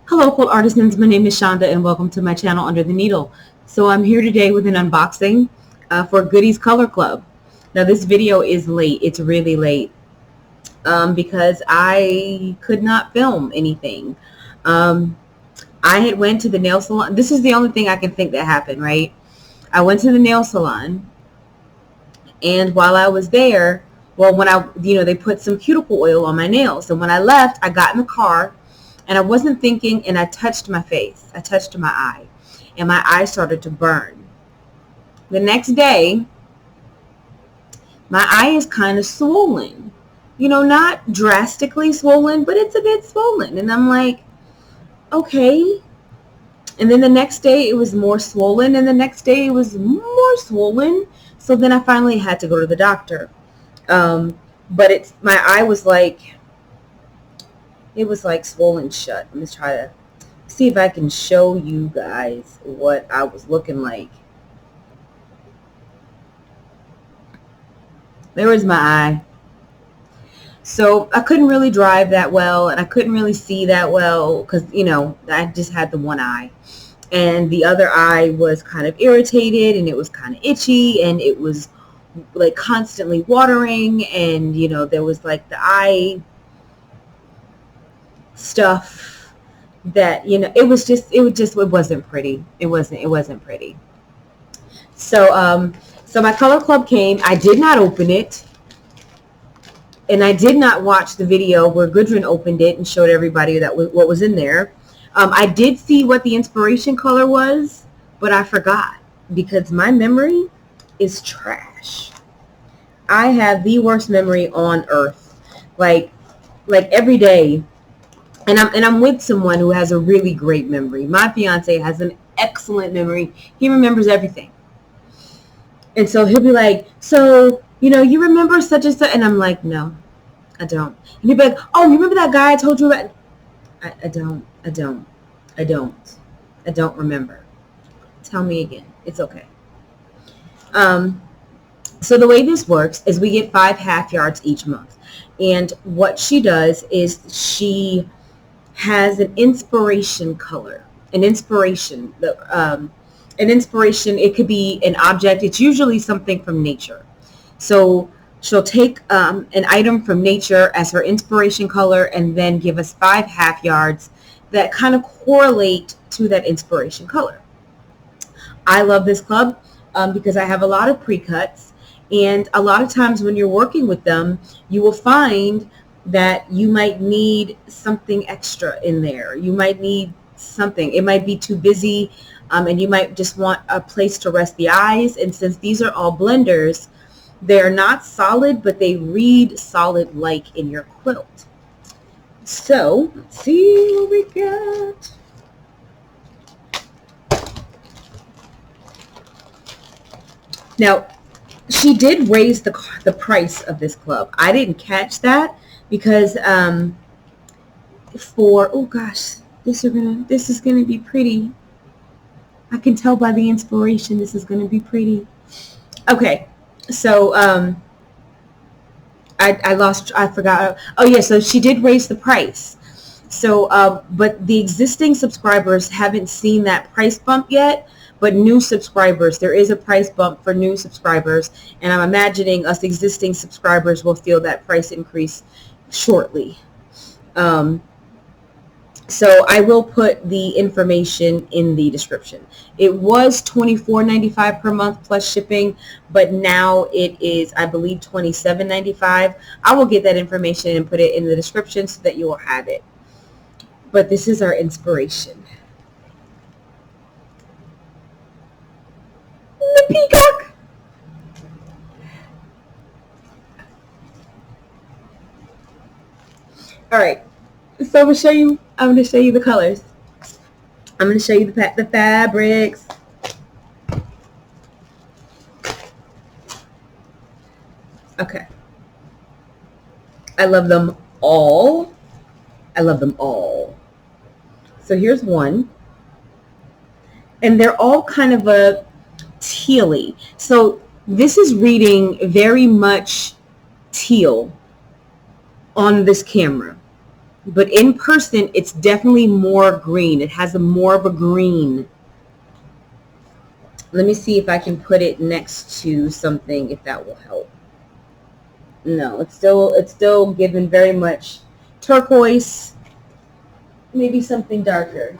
Hello, Quilt Artisans. My name is Shonda, and welcome to my channel Under the Needle. So I'm here today with an unboxing for Goody's Color Club. Now this video is late. It's really late because I could not film anything. I had went to the nail salon. This is the only thing I can think that happened, right? I went to the nail salon, and while I was there, well, when they put some cuticle oil on my nails, and when I left, I got in the car. And I wasn't thinking, and I touched my face. I touched my eye, and my eye started to burn. The next day, my eye is kind of swollen. You know, not drastically swollen, but it's a bit swollen. And I'm like, okay. And then the next day, it was more swollen, and the next day, it was more swollen. So then I finally had to go to the doctor. But my eye was like... It was like swollen shut. Let me try to see if I can show you guys what I was looking like. There was my eye. So I couldn't really drive that well, and I couldn't really see that well because, you know, I just had the one eye. And the other eye was kind of irritated, and it was kind of itchy, and it was like constantly watering, and, you know, there was like the eye stuff that, you know, it wasn't pretty. It wasn't pretty. So so my color club came. I did not open it, and I did not watch the video where Gudrun opened it and showed everybody what was in there. I did see what the inspiration color was, but I forgot because my memory is trash. I have the worst memory on earth. Like every day. And I'm with someone who has a really great memory. My fiance has an excellent memory. He remembers everything. And so he'll be like, so, you know, you remember such and such? And I'm like, no, I don't. And he'll be like, oh, you remember that guy I told you about? I don't remember. Tell me again. It's okay. So the way this works is we get 5 half yards each month. And what she does is she has an inspiration color, an inspiration. It could be an object. It's usually something from nature. So she'll take an item from nature as her inspiration color and then give us 5 half yards that kind of correlate to that inspiration color. I love this club because I have a lot of pre-cuts, and a lot of times when you're working with them, you will find that you might need something extra in there. You might need something. It might be too busy, and you might just want a place to rest the eyes. And since these are all blenders, they're not solid, but they read solid like in your quilt. So let's see what we got. Now, she did raise the price of this club. I didn't catch that. Because oh gosh, this is gonna be pretty. I can tell by the inspiration this is gonna be pretty. Okay, so I forgot. Oh yeah, so she did raise the price. So but the existing subscribers haven't seen that price bump yet. But new subscribers, there is a price bump for new subscribers, and I'm imagining us existing subscribers will feel that price increase shortly. So I will put the information in the description. It was $24.95 per month plus shipping, but now it is, I believe, $27.95. I will get that information and put it in the description so that you will have it. But this is our inspiration. The peacock. All right, so I'm going to show you the colors. I'm going to show you the fabrics. Okay. I love them all. I love them all. So here's one. And they're all kind of a tealy. So this is reading very much teal on this camera. but in person, it's definitely more green. It has a more of a green. Let me see if I can put it next to something, if that will help. No, it's still given very much turquoise, maybe something darker.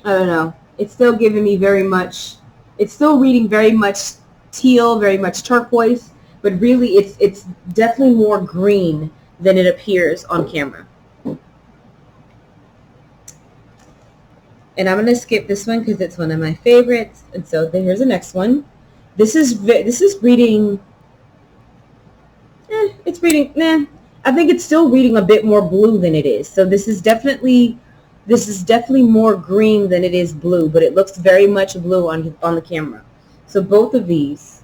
I don't know. It's still giving me very much, it's still reading very much teal, very much turquoise, but really it's definitely more green than it appears on camera. And I'm going to skip this one because it's one of my favorites. And so then here's the next one. This is reading, it's reading, I think it's still reading a bit more blue than it is. So this is definitely more green than it is blue, but it looks very much blue on the camera. So both of these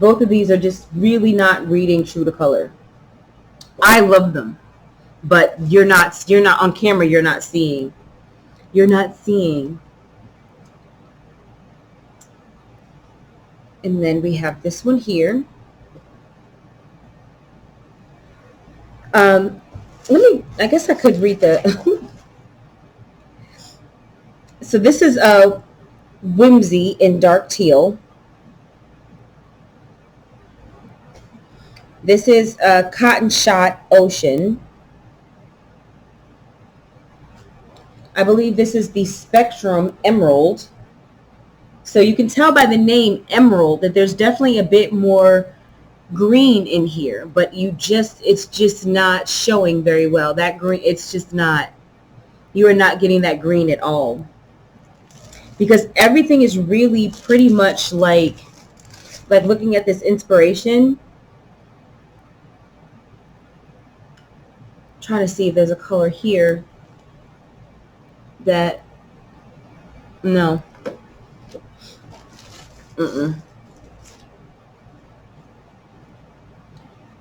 are just really not reading true to color. I love them, but you're not on camera. You're not seeing. And then we have this one here. I guess I could read the. So this is Whimsy in dark teal. This is Cotton Shot Ocean. I believe this is the Spectrum Emerald. So you can tell by the name Emerald that there's definitely a bit more green in here, but it's just not showing very well. That green, it's just not, you are not getting that green at all. Because everything is really pretty much like looking at this inspiration. Trying to see if there's a color here that, no.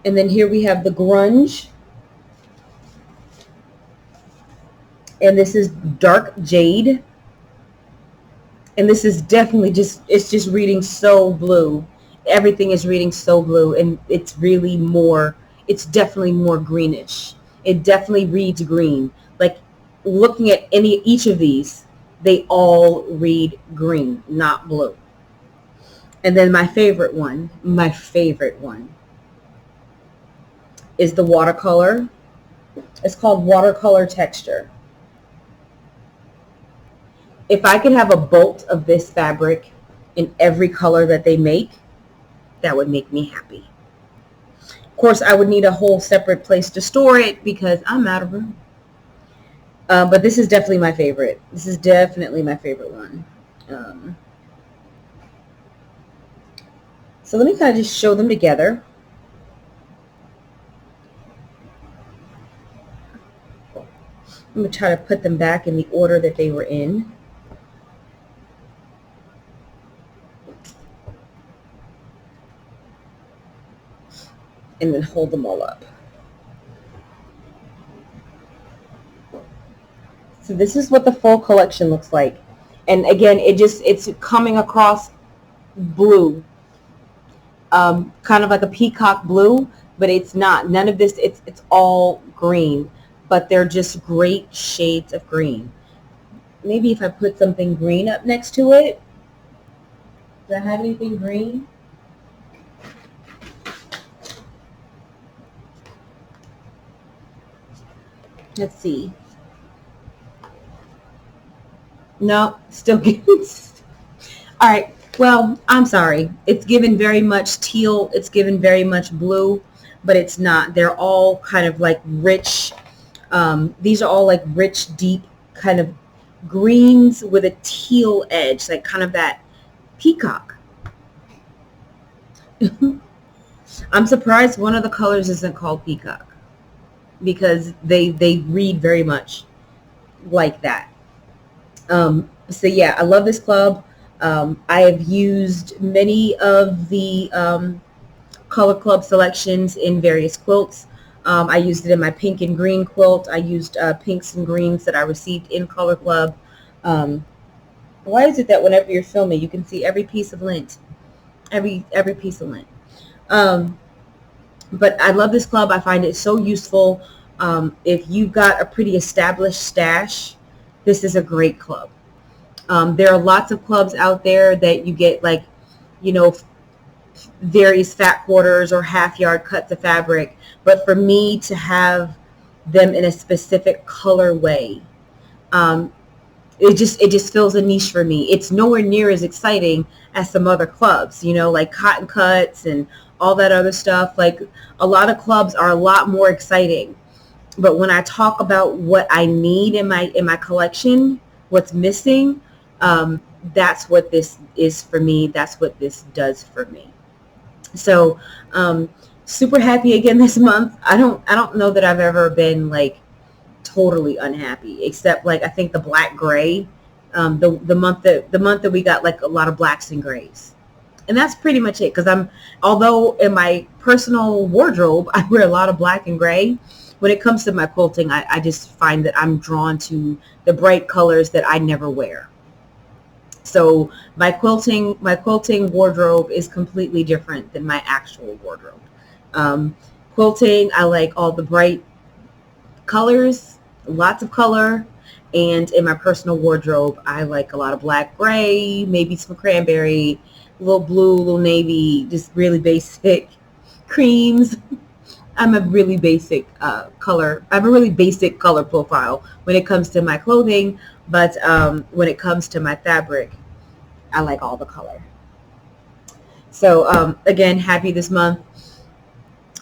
And then here we have the grunge. And this is dark jade. And this is definitely it's just reading so blue. Everything is reading so blue, and it's definitely more greenish. It definitely reads green. Like looking at each of these, they all read green, not blue. And then my favorite one is the watercolor. It's called Watercolor Texture. If I could have a bolt of this fabric in every color that they make, that would make me happy. Of course, I would need a whole separate place to store it because I'm out of room. But this is definitely my favorite. This is definitely my favorite one. So let me kind of just show them together. I'm going to try to put them back in the order that they were in. And then hold them all up. So this is what the full collection looks like. And again, it's coming across blue. Kind of like a peacock blue, but it's not. None of this, it's all green. But they're just great shades of green. Maybe if I put something green up next to it. Do I have anything green? Let's see. No, still good. All right. Well, I'm sorry. It's given very much teal. It's given very much blue, but it's not. They're all kind of like rich. These are all like rich, deep kind of greens with a teal edge, like kind of that peacock. I'm surprised one of the colors isn't called peacock because they read very much like that. So yeah, I love this club. I have used many of the Color Club selections in various quilts. I used it in my pink and green quilt. I used pinks and greens that I received in Color Club. Why is it that whenever you're filming, you can see every piece of lint, every piece of lint? But I love this club. I find it so useful. If you've got a pretty established stash, this is a great club. There are lots of clubs out there that you get, like, you know, various fat quarters or half yard cuts of fabric. But for me to have them in a specific colorway, it just fills a niche for me. It's nowhere near as exciting as some other clubs, you know, like cotton cuts and all that other stuff. Like, a lot of clubs are a lot more exciting. But when I talk about what I need in my collection, what's missing, that's what this is for me. That's what this does for me. So super happy again this month. I don't know that I've ever been like totally unhappy, except like I think the black gray, the month that we got like a lot of blacks and grays. And that's pretty much it, because although in my personal wardrobe I wear a lot of black and gray, when it comes to my quilting, I just find that I'm drawn to the bright colors that I never wear. So my quilting wardrobe is completely different than my actual wardrobe. Quilting, I like all the bright colors, lots of color. And in my personal wardrobe, I like a lot of black, gray, maybe some cranberry, a little blue, a little navy, just really basic creams. I'm a really basic color. I have a really basic color profile when it comes to my clothing, but when it comes to my fabric, I like all the color. So again, happy this month.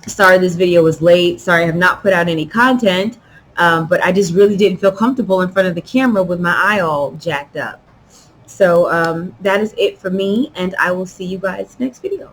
Sorry this video was late. Sorry I have not put out any content, but I just really didn't feel comfortable in front of the camera with my eye all jacked up. So that is it for me, and I will see you guys next video.